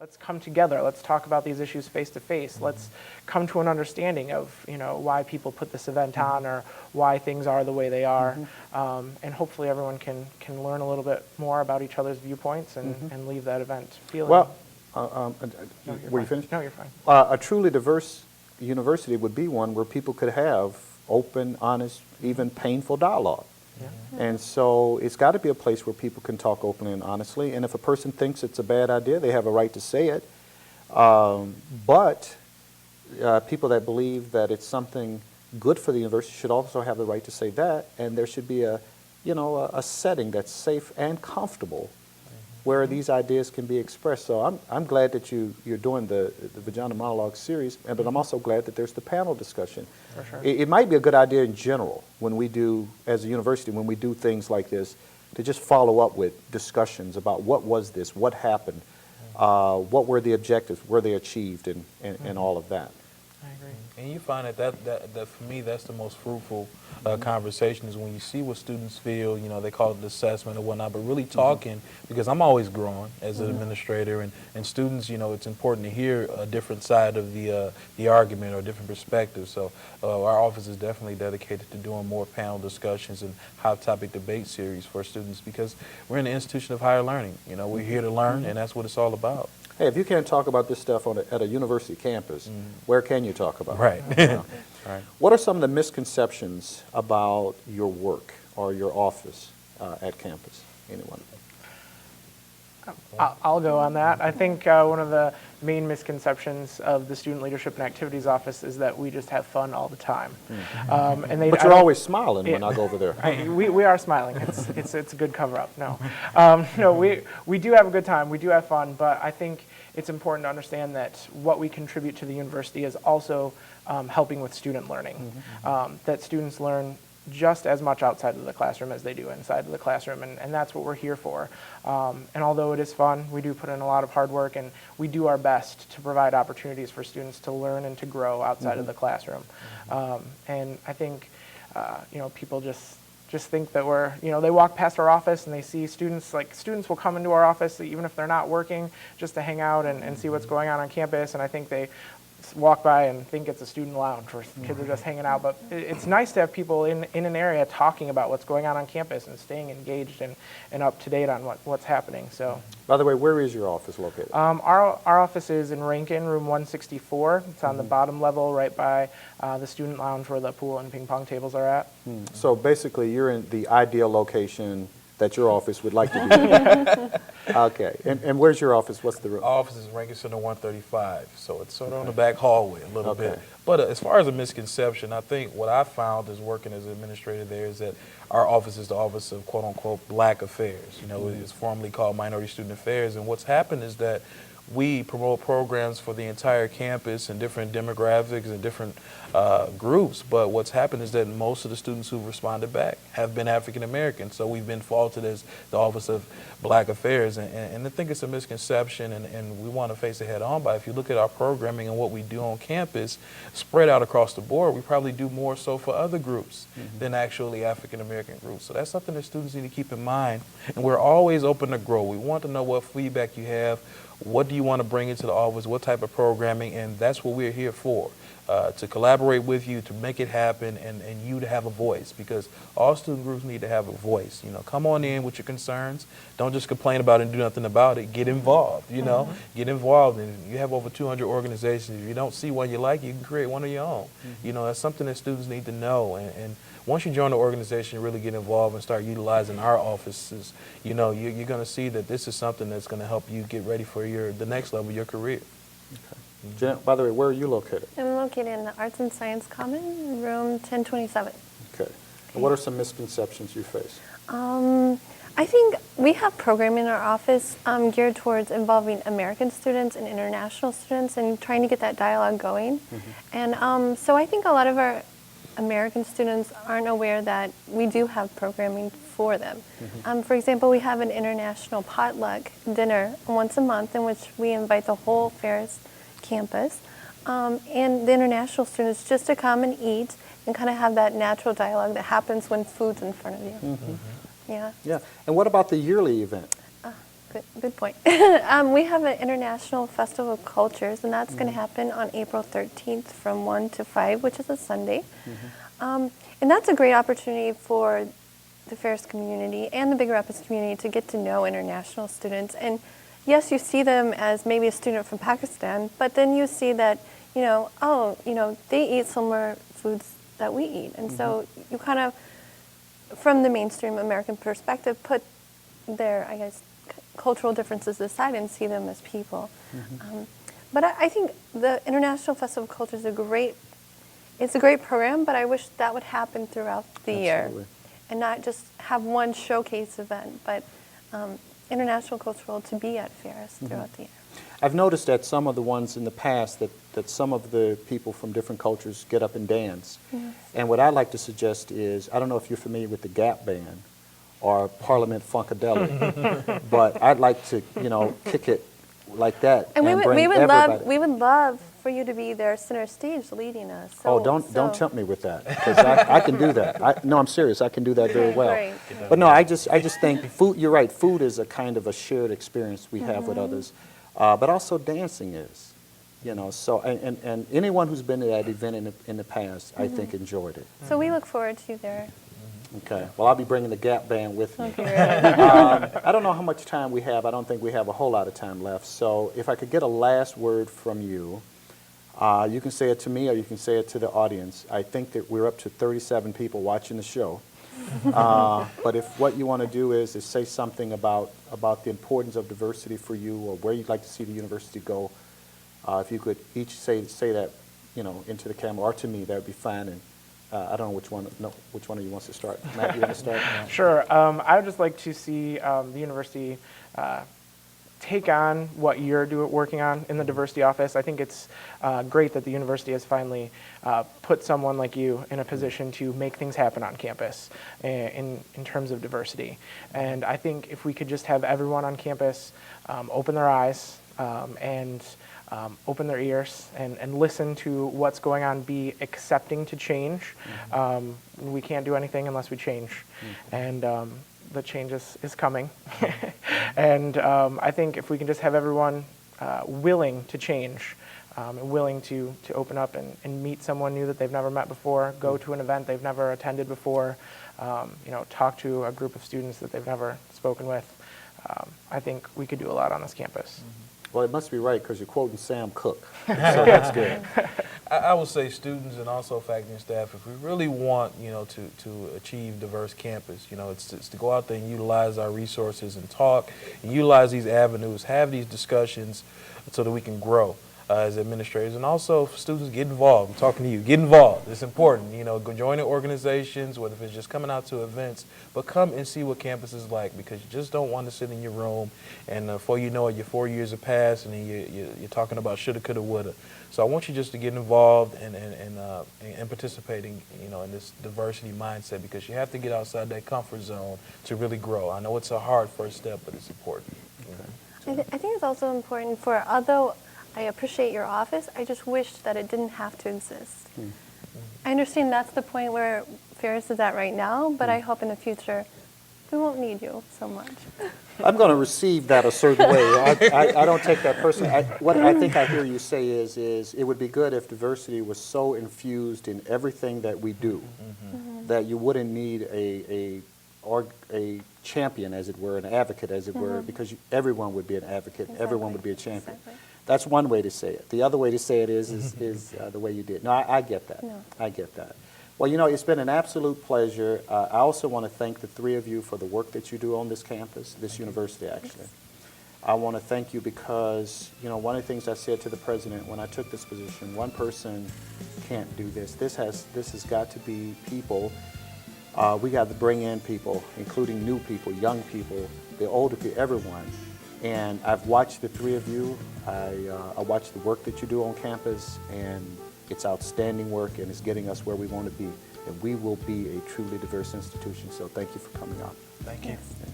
Let's come together. Let's talk about these issues face to face. Let's come to an understanding of, why people put this event on or why things are the way they are. And hopefully everyone can learn a little bit more about each other's viewpoints and leave that event feeling. Well, were you finished? No, you're fine. A truly diverse university would be one where people could have open, honest, even painful dialogue. Yeah. And so it's got to be a place where people can talk openly and honestly. And if a person thinks it's a bad idea, they have a right to say it. But people that believe that it's something good for the university should also have the right to say that. And there should be a setting that's safe and comfortable where these ideas can be expressed. So I'm glad that you're doing the Vagina Monologue series, but I'm also glad that there's the panel discussion. For sure. It might be a good idea in general when we do, as a university, when we do things like this, to just follow up with discussions about what was this, what happened, what were the objectives, were they achieved, and all of that. I agree. And you find that for me, that's the most fruitful conversation is when you see what students feel, they call it the assessment or whatnot, but really talking, because I'm always growing as an administrator, and students, it's important to hear a different side of the argument or different perspectives. So our office is definitely dedicated to doing more panel discussions and hot topic debate series for students, because we're in the institution of higher learning. We're here to learn, and that's what it's all about. Hey, if you can't talk about this stuff at a university campus, where can you talk about Right. it? Right. What are some of the misconceptions about your work or your office at campus? Anyone? I'll go on that. I think one of the main misconceptions of the Student Leadership and Activities Office is that we just have fun all the time. But you're always smiling when I go over there. We are smiling. It's a good cover-up. No, no, we do have a good time. We do have fun, but I think it's important to understand that what we contribute to the university is also helping with student learning. That students learn just as much outside of the classroom as they do inside of the classroom, and that's what we're here for. And although it is fun, we do put in a lot of hard work, and we do our best to provide opportunities for students to learn and to grow outside of the classroom. And I think, people just think that we're, they walk past our office and they see students will come into our office even if they're not working, just to hang out and see what's going on campus, and I think they walk by and think it's a student lounge where kids are just hanging out. But it's nice to have people in an area talking about what's going on campus and staying engaged and up to date on what's happening. So, by the way, where is your office located? Our office is in Rankin, room 164. It's on the bottom level right by the student lounge where the pool and ping pong tables are at. So basically you're in the ideal location that your office would like to be. Okay. And where's your office? What's the room? Our office is Rankin Center 135, so it's sort of on the back hallway a little bit. But as far as a misconception, I think what I found is working as an administrator there is that our office is the Office of quote-unquote Black Affairs. It's formerly called Minority Student Affairs, and what's happened is that we promote programs for the entire campus and different demographics and different groups, but what's happened is that most of the students who responded back have been African American, so we've been faulted as the Office of Black Affairs, and I think it's a misconception, and we want to face it head on. But if you look at our programming and what we do on campus, spread out across the board, we probably do more so for other groups than actually African American groups. So that's something that students need to keep in mind, and we're always open to grow. We want to know what feedback you have. What do you want to bring into the office? What type of programming? And that's what we're here for, to collaborate with you, to make it happen, and you to have a voice, because all student groups need to have a voice. Come on in with your concerns. Don't just complain about it and do nothing about it. Get involved, Get involved. And you have over 200 organizations. If you don't see one you like, you can create one of your own. That's something that students need to know. And once you join the organization, really get involved and start utilizing our offices, you're going to see that this is something that's going to help you get ready for the next level of your career. Okay. Jeanette, by the way, where are you located? I'm located in the Arts and Science Common, room 1027. Okay. And what are some misconceptions you face? I think we have programming in our office geared towards involving American students and international students and trying to get that dialogue going. And so I think a lot of our American students aren't aware that we do have programming for them. For example, we have an international potluck dinner once a month in which we invite the whole Ferris campus and the international students just to come and eat and kind of have that natural dialogue that happens when food's in front of you. Yeah. Yeah. And what about the yearly event? Good point. We have an International Festival of Cultures, and that's going to happen on April 13th from 1 to 5, which is a Sunday. And that's a great opportunity for the Ferris community and the Big Rapids community to get to know international students. And yes, you see them as maybe a student from Pakistan, but then you see that, they eat similar foods that we eat. And so you kind of, from the mainstream American perspective, put their, I guess, cultural differences aside and see them as people. But I think the International Festival of Culture is it's a great program, but I wish that would happen throughout the year and not just have one showcase event, but international cultural to be at Ferris throughout the year. I've noticed that some of the ones in the past that some of the people from different cultures get up and dance. And what I'd like to suggest is, I don't know if you're familiar with the Gap Band or Parliament Funkadelic, but I'd like to, kick it like that. And we bring would everybody. we would love for you to be there center stage leading us. So, don't tempt me with that, because I can do that. No, I'm serious. I can do that very well. Great. But no, I just think food. You're right. Food is a kind of a shared experience we have with others, but also dancing is, So and anyone who's been to that event in the past, I think enjoyed it. So we look forward to you there. Okay. Well, I'll be bringing the Gap Band with me. Okay, I don't know how much time we have. I don't think we have a whole lot of time left. So if I could get a last word from you, you can say it to me or you can say it to the audience. I think that we're up to 37 people watching the show. But if what you want to do is say something about the importance of diversity for you or where you'd like to see the university go, if you could each say that, into the camera or to me, that would be fine. And I don't know which one of you wants to start. Matt, you want to start? Sure. I would just like to see the university take on what you're working on in the diversity office. I think it's great that the university has finally put someone like you in a position to make things happen on campus in terms of diversity. And I think if we could just have everyone on campus open their eyes and open their ears and listen to what's going on, be accepting to change. We can't do anything unless we change. And the change is coming. And I think if we can just have everyone willing to change and willing to open up and meet someone new that they've never met before, go to an event they've never attended before, talk to a group of students that they've never spoken with, I think we could do a lot on this campus. Well, it must be right because you're quoting Sam Cooke, so that's good. I would say students and also faculty and staff, if we really want, to achieve diverse campus, it's to go out there and utilize our resources and talk and utilize these avenues, have these discussions so that we can grow as administrators. And also for students, get involved. I'm talking to you. Get involved. It's important. Go join the organizations, whether if it's just coming out to events, but come and see what campus is like, because you just don't want to sit in your room and before you know it, your 4 years have passed and then you're talking about shoulda, coulda, woulda. So I want you just to get involved and participating, in this diversity mindset, because you have to get outside that comfort zone to really grow. I know it's a hard first step, but it's important. I think it's also important although I appreciate your office, I just wish that it didn't have to exist. I understand that's the point where Ferris is at right now, but I hope in the future we won't need you so much. I'm going to receive that a certain way. I don't take that personally. What I think I hear you say is it would be good if diversity was so infused in everything that we do that you wouldn't need a champion, as it were, an advocate, as it were, because everyone would be an advocate, everyone would be a champion. Exactly. That's one way to say it. The other way to say it is the way you did. No, I get that. No. I get that. Well, it's been an absolute pleasure. I also want to thank the three of you for the work that you do on this campus, this university, actually. I want to thank you because, one of the things I said to the president when I took this position, one person can't do this. This has got to be people. We got to bring in people, including new people, young people, the older people, everyone. And I've watched the three of you. I watched the work that you do on campus, and it's outstanding work, and it's getting us where we want to be. And we will be a truly diverse institution. So thank you for coming out. Thank you. Yes.